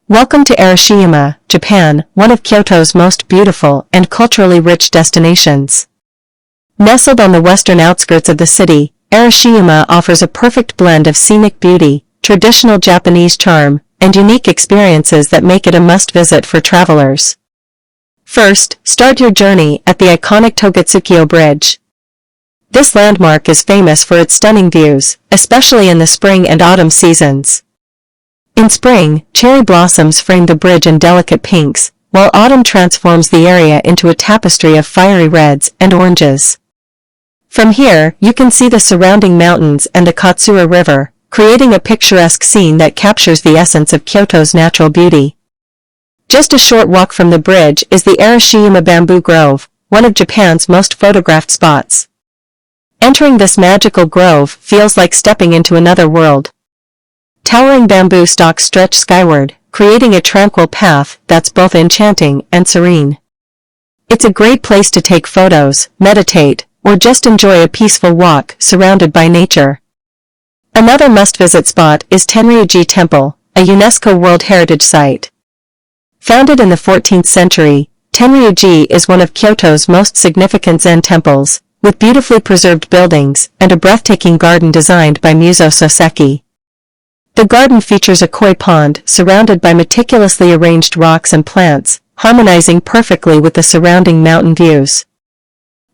Welcome to Ashiyama, Japan, one of Kyoto's most beautiful and culturally rich destinations. Nestled on the western outskirts of the city, Ashiyama offers a perfect blend of scenic beauty, traditional Japanese charm, and unique experiences that make it a must-visit for travelers. First, start your journey at the iconic Togetsuki Bridge. This landmark is famous for its stunning views, especially in the spring and autumn seasons. In spring, cherry blossoms frame the bridge in delicate pinks, while autumn transforms the area into a tapestry of fiery reds and oranges. From here, you can see the surrounding mountains and the Katsura River, creating a picturesque scene that captures the essence of Kyoto's natural beauty. Just a short walk from the bridge is the Ashiyama Bamboo Grove, one of Japan's most photographed spots. Entering this magical grove feels like stepping into another world. Towering bamboo stalks stretch skyward, creating a tranquil path that's both enchanting and serene. It's a great place to take photos, meditate, or just enjoy a peaceful walk surrounded by nature. Another must-visit spot is Tenryuji Temple, a UNESCO World Heritage Site. Founded in the 14th century, Tenryuji is one of Kyoto's most significant Zen temples, with beautifully preserved buildings and a breathtaking garden designed by Muzo Soseki. The garden features a koi pond surrounded by meticulously arranged rocks and plants, harmonizing perfectly with the surrounding mountain views.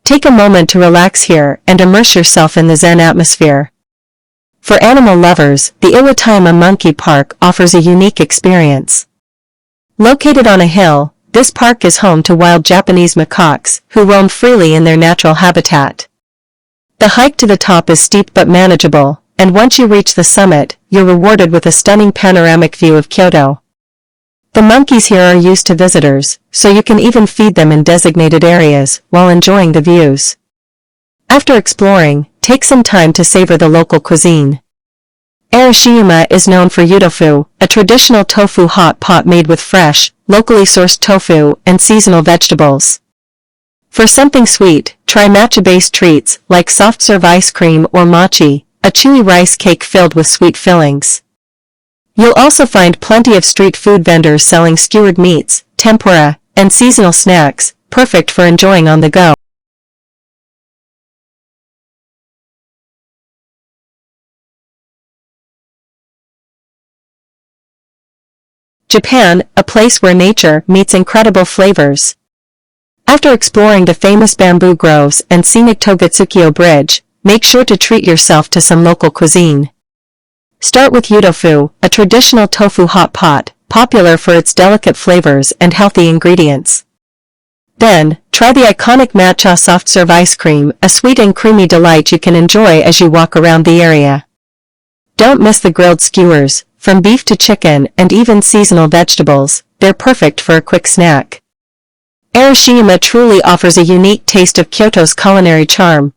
Take a moment to relax here and immerse yourself in the Zen atmosphere. For animal lovers, the Iwatayama Monkey Park offers a unique experience. Located on a hill, this park is home to wild Japanese macaques, who roam freely in their natural habitat. The hike to the top is steep but manageable, and once you reach the summit, you're rewarded with a stunning panoramic view of Kyoto. The monkeys here are used to visitors, so you can even feed them in designated areas while enjoying the views. After exploring, take some time to savor the local cuisine. Ashiyama is known for yudofu, a traditional tofu hot pot made with fresh, locally sourced tofu and seasonal vegetables. For something sweet, try matcha-based treats like soft-serve ice cream or mochi, a chewy rice cake filled with sweet fillings. You'll also find plenty of street food vendors selling skewered meats, tempura, and seasonal snacks, perfect for enjoying on the go. Japan, a place where nature meets incredible flavors. After exploring the famous bamboo groves and scenic Togetsuki Bridge, make sure to treat yourself to some local cuisine. Start with yudofu, a traditional tofu hot pot, popular for its delicate flavors and healthy ingredients. Then, try the iconic matcha soft-serve ice cream, a sweet and creamy delight you can enjoy as you walk around the area. Don't miss the grilled skewers, from beef to chicken and even seasonal vegetables, they're perfect for a quick snack. Ashiyama truly offers a unique taste of Kyoto's culinary charm,